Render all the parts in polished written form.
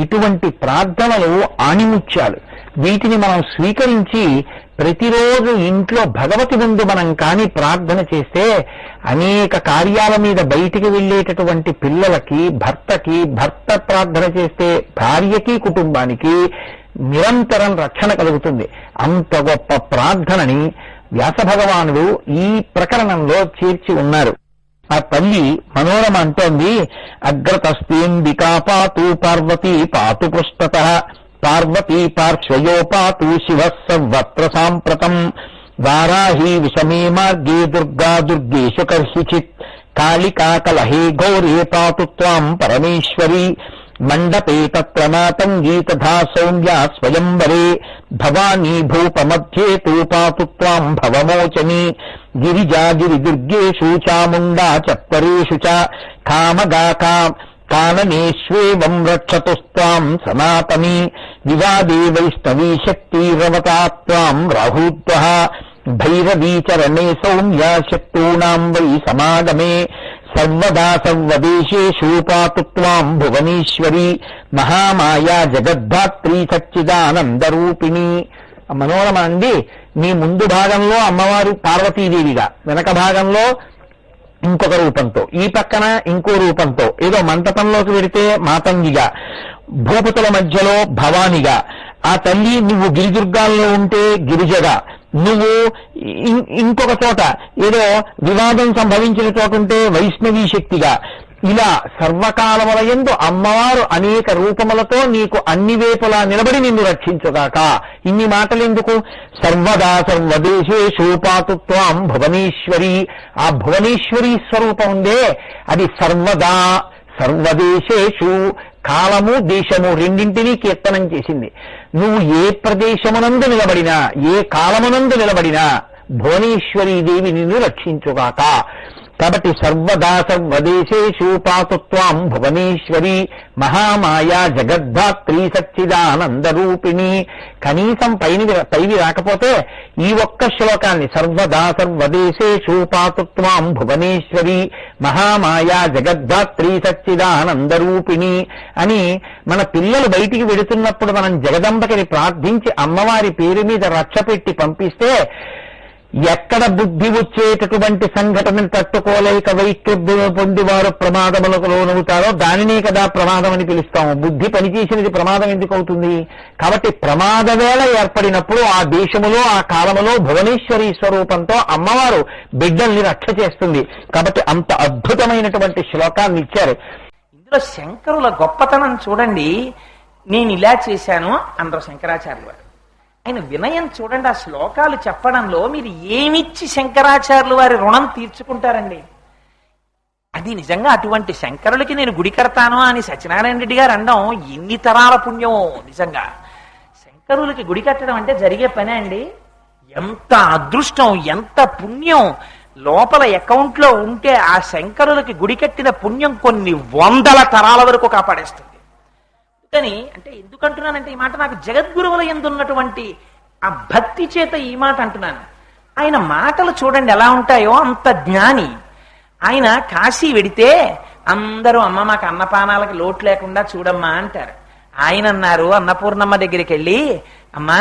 ఇటువంటి ప్రార్థనలు ఆణిముత్యాలు. వీటిని మనం స్వీకరించి ప్రతిరోజు ఇంట్లో భగవతి ముందు మనం కాని ప్రార్థన చేస్తే అనేక కార్యాల మీద బయటికి వెళ్ళేటటువంటి పిల్లలకి, భర్తకి, భర్త ప్రార్థన చేస్తే భార్యకి, కుటుంబానికి నిరంతరం రక్షణ కలుగుతుంది. అంత గొప్ప ప్రార్థనని వ్యాస భగవానుడు ఈ ప్రకరణంలో చేర్చి ఉన్నారు. ఆ తల్లి మనోరమ అంటోంది, అగ్రతస్తేంబికా పాతు పార్వతీ పాతు పృష్ఠతః పార్వతీ పార్శ్వయో పాతు శివః సర్వత్ర సాంప్రతం వారాహి విషమే మార్గే దుర్గా దుర్గేషు కర్హిచిత్ కాళికా కలహే గౌరే పాతు త్వాం పరమేశ్వరీ మండపే తత్ర మాతంగీ తథా సౌమ్యా స్వయంవరే భవానీ భూపమధ్యే తు పాతు త్వాం భవమోచనీ గిరిజా గిరిదుర్గేషు చాముండా చత్వరేషు చ కామగా కాననేష్వేవం రక్షతుస్త్వాం సనాతనీ వివాదే వైష్ణవీ శక్తిరవతా త్వాం రాహూత్వః భైరవీ చరణే సౌమ్యా శక్తూనాం వై సమాగమే సర్వదా సర్వదేశేషు పాతు త్వాం భువనేశ్వరీ మహామాయా జగద్ధాత్రీ సచ్చిదానందరూపిణి. మనోరమ అండి, మీ ముందు భాగంలో అమ్మవారు పార్వతీదేవిగా, వెనక భాగంలో ఇంకొక రూపంతో, ఈ పక్కన ఇంకో రూపంతో, ఏదో మంటపంలోకి వెడితే మాతంగిగా, భూపతుల మధ్యలో భవానిగా, ఆ తల్లి నువ్వు గిరిదుర్గాల్లో ఉంటే గిరిజగా, నువ్వు ఇంకొక చోట ఏదో వివాదం సంభవించిన చోట ఉంటే వైష్ణవీ శక్తిగా, ఇలా సర్వకాలములయందు అమ్మవారు అనేక రూపములతో నీకు అన్ని వేపులా నిలబడి నిన్ను రక్షించుగాక. ఇన్ని మాటలెందుకు? సర్వదా సర్వదేశేషు పాతు త్వాం భువనేశ్వరి. ఆ భువనేశ్వరీ స్వరూపం ఉందే, అది సర్వదా సర్వదేశేషు, కాలము దేశము రెండింటినీ కీర్తనం చేసింది. నువ్వు ఏ ప్రదేశమునందు నిలబడినా, ఏ కాలమునందు నిలబడినా భువనేశ్వరీదేవి నిన్ను రక్షించుగాక. కాబట్టి సర్వదా సర్వదేశేషు పాతు త్వాం భువనేశ్వరి మహామాయా జగద్ధాత్రీ సచ్చిదానందరూపిణి. కనీసం పైవి రాకపోతే ఈ ఒక్క శ్లోకాన్ని సర్వదా సర్వదేశేషు పాతు త్వాం భువనేశ్వరి మహామాయా జగద్ధాత్రీ సచ్చిదానందరూపిణి అని మన పిల్లలు బయటికి వెడుతున్నప్పుడు మనం జగదంబకిని ప్రార్థించి అమ్మవారి పేరు మీద రక్ష పెట్టి పంపిస్తే ఎక్కడ బుద్ధి వచ్చేటటువంటి సంఘటనను తట్టుకోలేక వైక్షుభ్యం పొందివారు ప్రమాదములకు లోనవుతారో దానినే కదా ప్రమాదం అని పిలుస్తాము. బుద్ధి పనిచేసినది ప్రమాదం ఎందుకు అవుతుంది? కాబట్టి ప్రమాద వేళ ఏర్పడినప్పుడు ఆ దేశములో, ఆ కాలములో భువనేశ్వరీ స్వరూపంతో అమ్మవారు బిడ్డల్ని రక్ష చేస్తుంది. కాబట్టి అంత అద్భుతమైనటువంటి శ్లోకాన్ని ఇచ్చారు. ఇందులో శంకరుల గొప్పతనం చూడండి. నేను ఇలా చేశాను అన్నారు శంకరాచార్యులు వారు. ఆయన వినయం చూడండి. ఆ శ్లోకాలు చెప్పడంలో మీరు ఏమిచ్చి శంకరాచార్యులు వారి రుణం తీర్చుకుంటారండి? అది నిజంగా అటువంటి శంకరులకి నేను గుడి కడతాను అని సత్యనారాయణ రెడ్డి గారు అనడం ఎన్ని తరాల పుణ్యమో. నిజంగా శంకరులకి గుడి కట్టడం అంటే జరిగే పనే అండి. ఎంత అదృష్టం, ఎంత పుణ్యం లోపల అకౌంట్లో ఉంటే ఆ శంకరులకి గుడి కట్టిన పుణ్యం కొన్ని వందల తరాల వరకు కాపాడేస్తుంది. కానీ అంటే ఎందుకంటున్నానంటే ఈ మాట నాకు జగద్గురువుల యందు ఉన్నటువంటి ఆ భక్తి చేత ఈ మాట అంటున్నాను. ఆయన మాటలు చూడండి ఎలా ఉంటాయో, అంత జ్ఞాని. ఆయన కాశీ వెడితే అందరూ అమ్మ మాకు అన్నపానాలకు లోటు లేకుండా చూడమ్మా అంటారు. ఆయన అన్నారు అన్నపూర్ణమ్మ దగ్గరికి వెళ్ళి, అమ్మా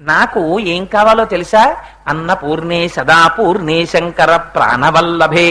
నాకు ఏం కావాలో తెలుసా? అన్నపూర్ణే సదాపూర్ణే శంకర ప్రాణవల్లభే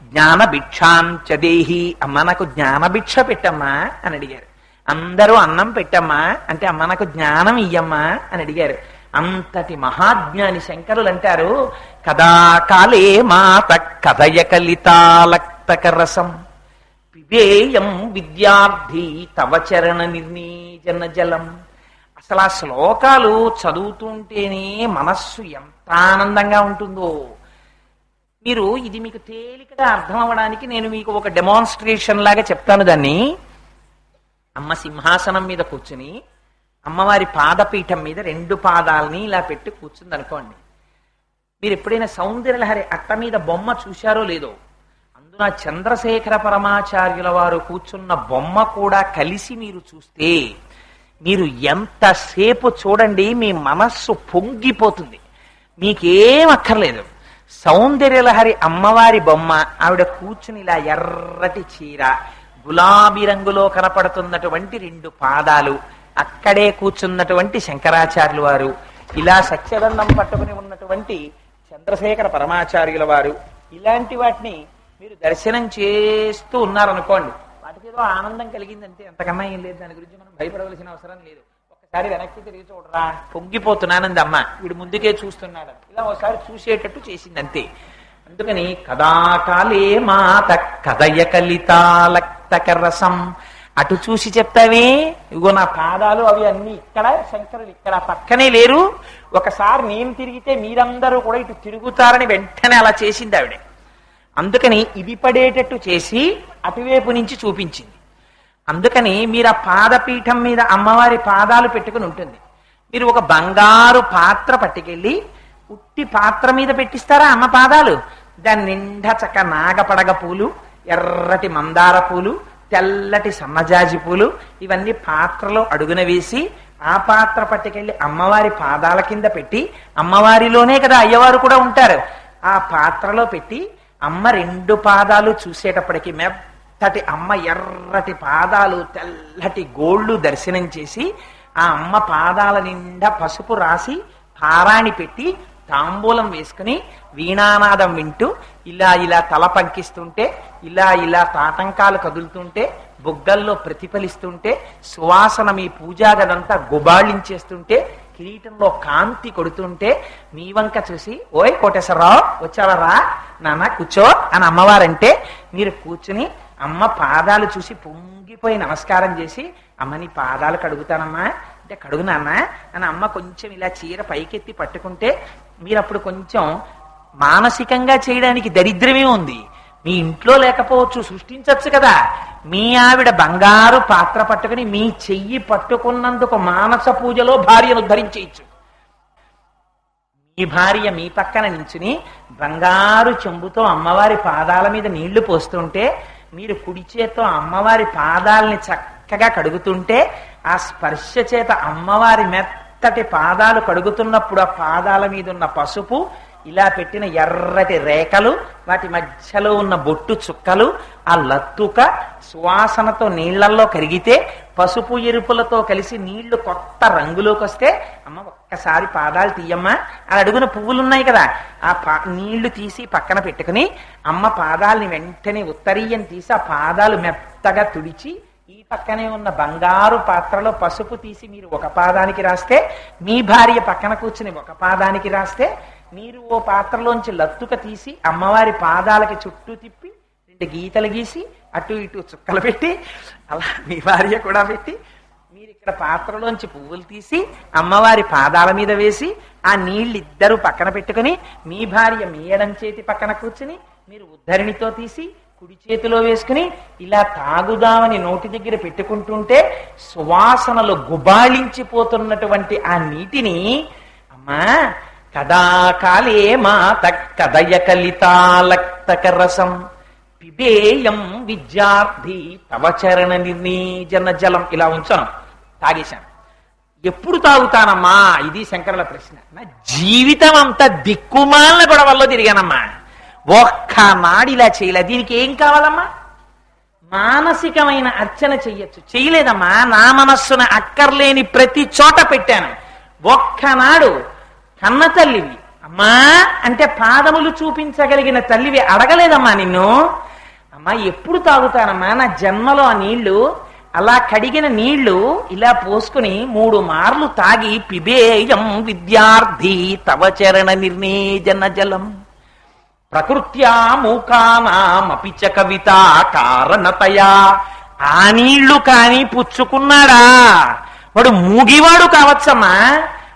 జ్ఞాన భిక్షాంచదేహి. అమ్మ నాకు జ్ఞానభిక్ష పెట్టమ్మా అని అడిగారు. అందరూ అన్నం పెట్టమ్మా అంటే అమ్మ నాకు జ్ఞానం ఇయ్యమ్మా అని అడిగారు. అంతటి మహాజ్ఞాని శంకరులు అంటారు, కదా కాలే మాత కథయ కలితాలక్తకరసం పిబేయం విద్యార్థి తవ చరణ నిర్నీజన జలం. అసలు ఆ శ్లోకాలు చదువుతుంటేనే మనస్సు ఎంత ఆనందంగా ఉంటుందో. మీరు ఇది మీకు తేలికగా అర్థం అవ్వడానికి నేను మీకు ఒక డెమాన్స్ట్రేషన్ లాగా చెప్తాను. దాన్ని అమ్మ సింహాసనం మీద కూర్చుని అమ్మవారి పాదపీఠం మీద రెండు పాదాలని ఇలా పెట్టి కూర్చుంది అనుకోండి. మీరు ఎప్పుడైనా సౌందర్యలహరి అట్ట మీద బొమ్మ చూశారో లేదో, అందున చంద్రశేఖర పరమాచార్యుల వారు కూర్చున్న బొమ్మ కూడా కలిసి మీరు చూస్తే మీరు ఎంతసేపు చూడండి మీ మనస్సు పొంగిపోతుంది. మీకేం అక్కర్లేదు. సౌందర్యలహరి అమ్మవారి బొమ్మ, ఆవిడ కూర్చుని ఇలా ఎర్రటి చీర, గులాబీ రంగులో కనపడుతున్నటువంటి 2 పాదాలు, అక్కడే కూర్చున్నటువంటి శంకరాచార్యుల వారు, ఇలా సత్యదండం పట్టుకుని ఉన్నటువంటి చంద్రశేఖర పరమాచార్యుల వారు, ఇలాంటి వాటిని మీరు దర్శనం చేస్తూ ఉన్నారనుకోండి, వాటికి ఏదో ఆనందం కలిగిందంటే ఎంతకన్నా ఏం లేదు. దాని గురించి మనం భయపడవలసిన అవసరం లేదు. ఒకసారి వెనక్కి తిరిగి చూడరా, పొంగిపోతున్నానంది అమ్మ, వీడు ముందుకే చూస్తున్నాడు, ఇలా ఒకసారి చూసేటట్టు చేసింది అంతే. అందుకని కదాకాలే మాత కదయ కలితాలక్తక రసం, అటు చూసి చెప్తావే, ఇగో నా పాదాలు అవి అన్ని ఇక్కడ, శంకరులు ఇక్కడ పక్కనే లేరు, ఒకసారి నేను తిరిగితే మీరందరూ కూడా ఇటు తిరుగుతారని వెంటనే అలా చేసింది ఆవిడ. అందుకని ఇది పడేటట్టు చేసి అటువైపు నుంచి చూపించింది. అందుకని మీరు ఆ పాదపీఠం మీద అమ్మవారి పాదాలు పెట్టుకుని ఉంటుంది. మీరు ఒక బంగారు పాత్ర పట్టుకెళ్ళి ఉట్టి పాత్ర మీద పెట్టిస్తారా అమ్మ పాదాలు? దాని నిండా చక్క నాగపడగ పూలు, ఎర్రటి మందార పూలు, తెల్లటి సన్నజాజి పూలు, ఇవన్నీ పాత్రలో అడుగున వేసి ఆ పాత్ర పట్టుకెళ్ళి అమ్మవారి పాదాల కింద పెట్టి, అమ్మవారిలోనే కదా అయ్యవారు కూడా ఉంటారు, ఆ పాత్రలో పెట్టి అమ్మ 2 పాదాలు చూసేటప్పటికి మెత్తటి అమ్మ ఎర్రటి పాదాలు, తెల్లటి గోళ్ళు దర్శనం చేసి ఆ అమ్మ పాదాల నిండా పసుపు రాసి పారాణి పెట్టి తాంబూలం వేసుకుని వీణానాదం వింటూ ఇలా ఇలా తల పంకిస్తుంటే, ఇలా ఇలా తాటంకాలు కదులుతుంటే, బుగ్గల్లో ప్రతిఫలిస్తుంటే, సువాసన మీ పూజాగదంతా గుబాళించేస్తుంటే, కిరీటంలో కాంతి కొడుతుంటే మీ వంక చూసి, ఓయ్ కోటేశ్వరరావు వచ్చావరా నాన్న కూర్చో అని అమ్మవారంటే, మీరు కూర్చుని అమ్మ పాదాలు చూసి పొంగిపోయి నమస్కారం చేసి, అమ్మ నీ పాదాలు కడుగుతానమ్మా అంటే, కడుగునాన్నా అని అమ్మ కొంచెం ఇలా చీర పైకెత్తి పట్టుకుంటే, మీరు అప్పుడు కొంచెం మానసికంగా చేయడానికి దరిద్రమే ఉంది. మీ ఇంట్లో లేకపోవచ్చు, సృష్టించవచ్చు కదా. మీ ఆవిడ బంగారు పాత్ర పట్టుకుని మీ చెయ్యి పట్టుకున్నందుకు మానస పూజలో భార్యను ధరించేయచ్చు. మీ భార్య మీ పక్కన నించుని బంగారు చెంబుతో అమ్మవారి పాదాల మీద నీళ్లు పోస్తుంటే, మీరు కుడి చేత్తో అమ్మవారి పాదాలని చక్కగా కడుగుతుంటే, ఆ స్పర్శ చేత అమ్మవారి మెత్తటి పాదాలు కడుగుతున్నప్పుడు ఆ పాదాల మీద ఉన్న పసుపు, ఇలా పెట్టిన ఎర్రటి రేఖలు, వాటి మధ్యలో ఉన్న బొట్టు చుక్కలు, ఆ లత్తుక సువాసనతో నీళ్లల్లో కరిగితే, పసుపు ఎరుపులతో కలిసి నీళ్లు కొత్త రంగులోకి వస్తే, అమ్మ ఒక్కసారి పాదాలు తీయమ్మా అని అడుగున పువ్వులున్నాయి కదా, ఆ నీళ్లు తీసి పక్కన పెట్టుకుని అమ్మ పాదాలని వెంటనే ఉత్తరీయం తీసి ఆ పాదాలు మెత్తగా తుడిచి, ఈ పక్కనే ఉన్న బంగారు పాత్రలో పసుపు తీసి మీరు ఒక పాదానికి రాస్తే, మీ భార్య పక్కన కూర్చుని ఒక పాదానికి రాస్తే, మీరు ఓ పాత్రలోంచి లత్తుక తీసి అమ్మవారి పాదాలకి చుట్టూ తిప్పి 2 గీతలు గీసి అటు ఇటు చుక్కలు పెట్టి, అలా మీ భార్య కూడా పెట్టి, మీరు ఇక్కడ పాత్రలోంచి పువ్వులు తీసి అమ్మవారి పాదాల మీద వేసి, ఆ నీళ్ళిద్దరూ పక్కన పెట్టుకుని, మీ భార్య మీ ఎడం చేతి పక్కన కూర్చుని, మీరు ఉద్ధరిణితో తీసి కుడి చేతిలో వేసుకుని ఇలా తాగుదామని నోటి దగ్గర పెట్టుకుంటుంటే, సువాసనలు గుబాళించిపోతున్నటువంటి ఆ నీటిని, అమ్మా కదాకాలే మాత కదయ కలితాలక్తక రసం పిబేయం విద్యార్థి తవ చరణ నిర్ణీజన జలం, ఇలా ఉంచాను, తాగేశాను. ఎప్పుడు తాగుతానమ్మా? ఇది శంకరుల ప్రశ్న. నా జీవితం అంతా దిక్కుమాలిన గొడవల్లో తిరిగానమ్మా, ఒక్కనాడు ఇలా చేయలే. దీనికి ఏం కావాలమ్మా? మానసికమైన అర్చన చెయ్యొచ్చు. చేయలేదమ్మా, నా మనస్సున అక్కర్లేని ప్రతి చోట పెట్టాను. ఒక్కనాడు కన్న తల్లివి అమ్మా అంటే పాదములు చూపించగలిగిన తల్లివి అడగలేదమ్మా నిన్ను, అమ్మా ఎప్పుడు తాగుతానమ్మా నా జన్మలో ఆ నీళ్లు? అలా కడిగిన నీళ్లు ఇలా పోసుకుని 3 మార్లు తాగి, పిబేయం విద్యార్థి తవ చరణ నిర్ణీజన జలం ప్రకృత్యా మూకానామపి చ కవిత కారణతయా. ఆ నీళ్లు కాని పుచ్చుకున్నాడా? వాడు మూగివాడు కావచ్చమ్మా,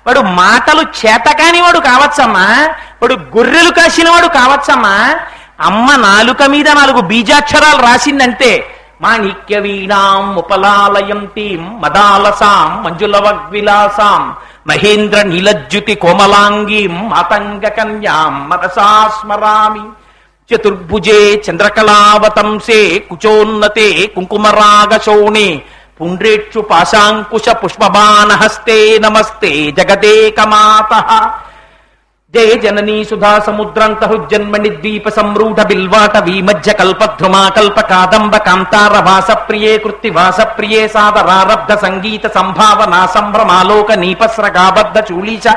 వాడు మాటలు చేతకాని వాడు కావచ్చమ్మా, వాడు గొర్రెలు కాసినవాడు కావచ్చమ్మా. అమ్మ నాలుక మీద 4 బీజాక్షరాలు రాసిందంటే, మాణిక్య వీణాం ఉపలాలయంతీం మదాలసాం మంజులవగ్విలాసాం మహేంద్ర నీలజ్యుతి కోమలాంగీం మాతంగ కన్యాం మనసా స్మరామి. చతుర్భుజే చంద్రకళావతంసే కుచోన్నతే కుంకుమరాగ శోణే పుండ్రేక్షు పాశాంకుశ పుష్పబాణహస్తే నమస్తే జగదేకమాతః. జయ జననీ సుధా సముద్రాంతహుజన్మణి ద్వీప సంరూఢ బిల్వాట వీమధ్య కల్పద్రుమా కల్ప కాదంబ కాంతార వాస ప్రియే కృత్తివాస ప్రియే సాదరారబ్ధ సంగీత సంభావనా సంభ్రమాలోక నీపస్రగాబద్ధ చూళీశ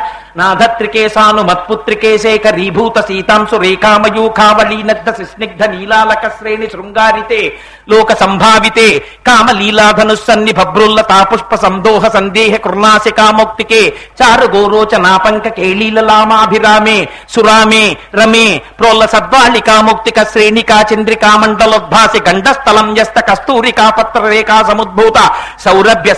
నాధత్రికేశాను మత్పుత్రికే శేఖరీభూత సీతాంశు రేఖామయూఖావళీనద్ద స్నిగ్ధ నీలాలక శ్రేణి శృంగారితే లోక సంభావితే కామలీలాధనుస్సన్ని భబ్రుల్లతా పుష్ప సందోహ సందేహ కృర్ణాసికామౌక్తికే చారు గోరోచనాపంక కేళీలలామాభిరామే సురామే రమే ప్రోల్ల సద్వాళికాముక్తిక శ్రేణికా చంద్రికా మండలోద్భాసి గండస్థలం యస్త కస్తూరికా పత్ర రేఖా సముద్భూత సౌరభ్య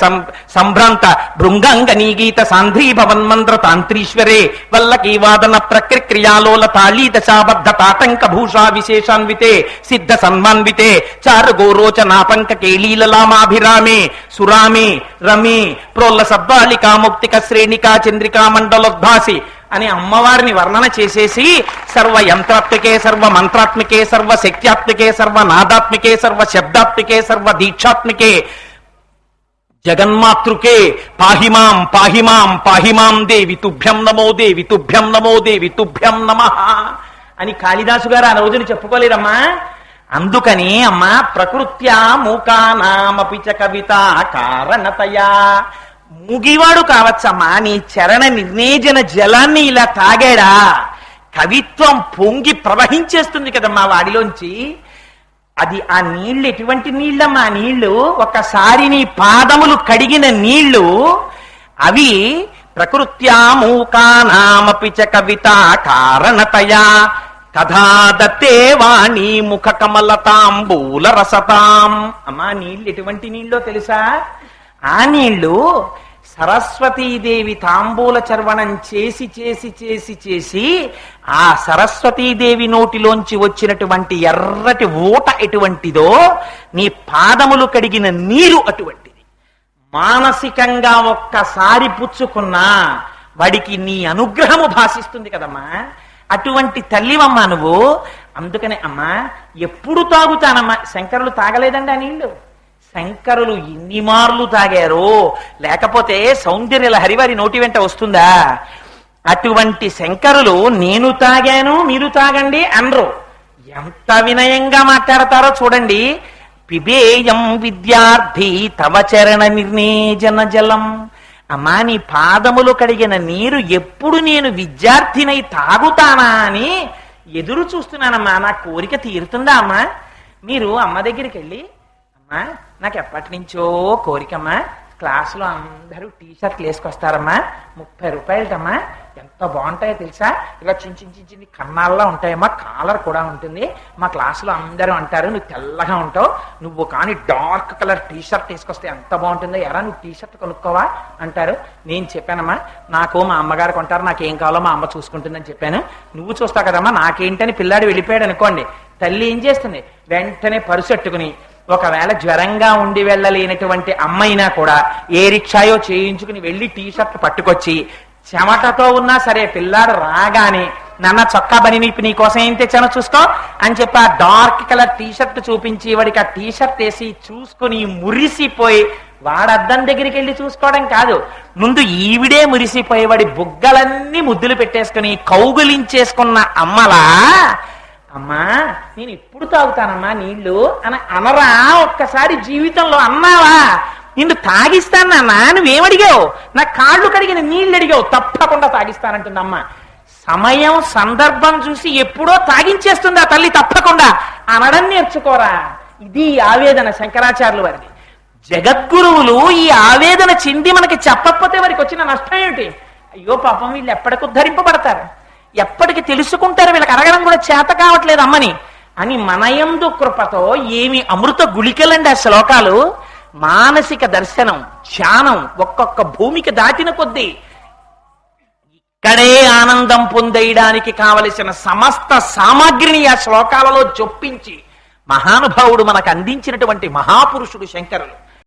సంభ్రాంత భృంగాంగనీగీత సాంధ్రీభవన్మంత్ర తాంత్రీశ్వరే వల్లకీవాదన ప్రక్రియాలోల తాళీ దశాబద్ధ తాటంక భూషా విశేషాన్వితే సిద్ధ సన్మాన్వితే చారు గోరోచనాపంక కేళీలలామాభిరామే సురామే రమే ప్రోల్ల సద్వాళికాముక్తిక శ్రేణికా చంద్రికా మండలోద్భాసి అని అమ్మవారిని వర్ణన చేసేసి సర్వ యంత్రాత్మికే సర్వ మంత్రాత్మికే సర్వ శక్త్యాత్మికే సర్వ నాదాత్మికే సర్వ శబ్దాత్మికే సర్వ దీక్షాత్మికే జగన్మాతృకే పాహిమాం పాహిమాం పాహిమాం దేవి తుభ్యం నమో దేవి తుభ్యం నమో దేవి తుభ్యం నమః అని కాళిదాసు గారు ఆ రోజుని చెప్పుకోలేదమ్మా. అందుకని అమ్మ ప్రకృత్యా మూకానామపి చ కవిత కారణతయా, మూగివాడు కావచ్చమ్మా, నీ చరణ నిర్ణేజన జలాన్ని ఇలా తాగాడా కవిత్వం పొంగి ప్రవహించేస్తుంది కదమ్మా వాడిలోంచి. అది ఆ నీళ్లు ఎటువంటి నీళ్ళమ్మా? నీళ్లు ఒకసారి నీ పాదములు కడిగిన నీళ్లు అవి. ప్రకృత్యా మూకానామపి చ కవిత కారణతయా తథా దత్తే వాణి ముఖ కమలతాంబూల రసతాం. అమ్మా నీళ్ళు ఎటువంటి నీళ్ళో తెలుసా? ఆ నీళ్లు సరస్వతీదేవి తాంబూల చర్వణం చేసి చేసి చేసి చేసి ఆ సరస్వతీదేవి నోటిలోంచి వచ్చినటువంటి ఎర్రటి ఊట ఎటువంటిదో నీ పాదములు కడిగిన నీరు అటువంటిది. మానసికంగా ఒక్కసారి పుచ్చుకున్నా వాడికి నీ అనుగ్రహము భాషిస్తుంది కదమ్మా. అటువంటి తల్లివమ్మా నువ్వు. అందుకనే అమ్మా ఎప్పుడు తాగుతానమ్మా. శంకరులు తాగలేదండి ఆ నీళ్లు. శంకరులు ఎన్ని మార్లు తాగారో, లేకపోతే సౌందర్య లహరి వారి నోటి వెంట వస్తుందా? అటువంటి శంకరులు నేను తాగాను మీరు తాగండి అనరు. ఎంత వినయంగా మాట్లాడతారో చూడండి. పిబేయం విద్యార్థి తవ చరణ నిర్ణేజన జలం. అమ్మా నీ పాదములు కడిగిన నీరు ఎప్పుడు నేను విద్యార్థినై తాగుతానా అని ఎదురు చూస్తున్నానమ్మా. నా కోరిక తీరుతుందా అమ్మా? మీరు అమ్మ దగ్గరికి వెళ్ళి, అమ్మా నాకు ఎప్పటి నుంచో కోరికమ్మా, క్లాసులో అందరూ టీషర్ట్లు వేసుకొస్తారమ్మా, 30 రూపాయలటమ్మా, ఎంత బాగుంటాయో తెలుసా, ఇలా చిన్ని కన్నాల్లో ఉంటాయమ్మా, కాలర్ కూడా ఉంటుంది, మా క్లాసులో అందరూ అంటారు నువ్వు తెల్లగా ఉంటావు, నువ్వు కానీ డార్క్ కలర్ టీషర్ట్ వేసుకొస్తే ఎంత బాగుంటుందో, ఎరా నువ్వు టీషర్ట్ కొనుక్కోవా అంటారు. నేను చెప్పానమ్మా నాకు మా అమ్మగారు కొంటారు, నాకేం కావాలో మా అమ్మ చూసుకుంటుందని చెప్పాను. నువ్వు చూస్తావు కదమ్మా నాకేంటని పిల్లాడు వెళ్ళిపోయాడు అనుకోండి, తల్లి ఏం చేస్తుంది, వెంటనే పరుసెట్టుకుని ఒకవేళ జ్వరంగా ఉండి వెళ్ళలేనటువంటి అమ్మైనా కూడా ఏ రిక్షాయో చేయించుకుని వెళ్ళి టీషర్ట్ పట్టుకొచ్చి చెమటతో ఉన్నా సరే పిల్లాడు రాగానే నాన్న చొక్కా బని నీకోసం ఏం తెచ్చానో చూసుకో అని చెప్పి ఆ డార్క్ కలర్ టీషర్ట్ చూపించి వాడికి ఆ టీషర్ట్ వేసి చూసుకుని మురిసిపోయి వాడద్దం దగ్గరికి వెళ్ళి చూసుకోవడం కాదు, ముందు ఈవిడే మురిసిపోయి వాడి బుగ్గలన్నీ ముద్దులు పెట్టేసుకుని కౌగులించేసుకున్న అమ్మలా, అమ్మా నేను ఎప్పుడు తాగుతానమ్మా నీళ్లు అని అనరా? ఒక్కసారి జీవితంలో అన్నావా? నిన్ను తాగిస్తాను నాన్న, నువ్వేమడిగావు? నా కాళ్ళు కడిగిన నీళ్లు అడిగావు, తప్పకుండా తాగిస్తానంటుంది అమ్మ. సమయం సందర్భం చూసి ఎప్పుడో తాగించేస్తుంది ఆ తల్లి, తప్పకుండా అనడం నేర్చుకోరా. ఇది ఆవేదన శంకరాచార్యుల వారిది. జగద్గురువులు ఈ ఆవేదన చెంది మనకి చెప్పకపోతే వారికి వచ్చిన నష్టం ఏమిటి? అయ్యో పాపం వీళ్ళు ఎప్పటికి ఉద్ధరింపబడతారు, ఎప్పటికి తెలుసుకుంటారు, వీళ్ళకి అడగడం కూడా చేత కావట్లేదు అమ్మని అని మనయందు కృపతో ఏమి అమృత గుళికలండి ఆ శ్లోకాలు. మానసిక దర్శనం, ధ్యానం ఒక్కొక్క భూమికి దాటిన కొద్దీ ఇక్కడే ఆనందం పొందేయడానికి కావలసిన సమస్త సామాగ్రిని ఆ శ్లోకాలలో జొప్పించి మహానుభావుడు మనకు అందించినటువంటి మహాపురుషుడు శంకరులు.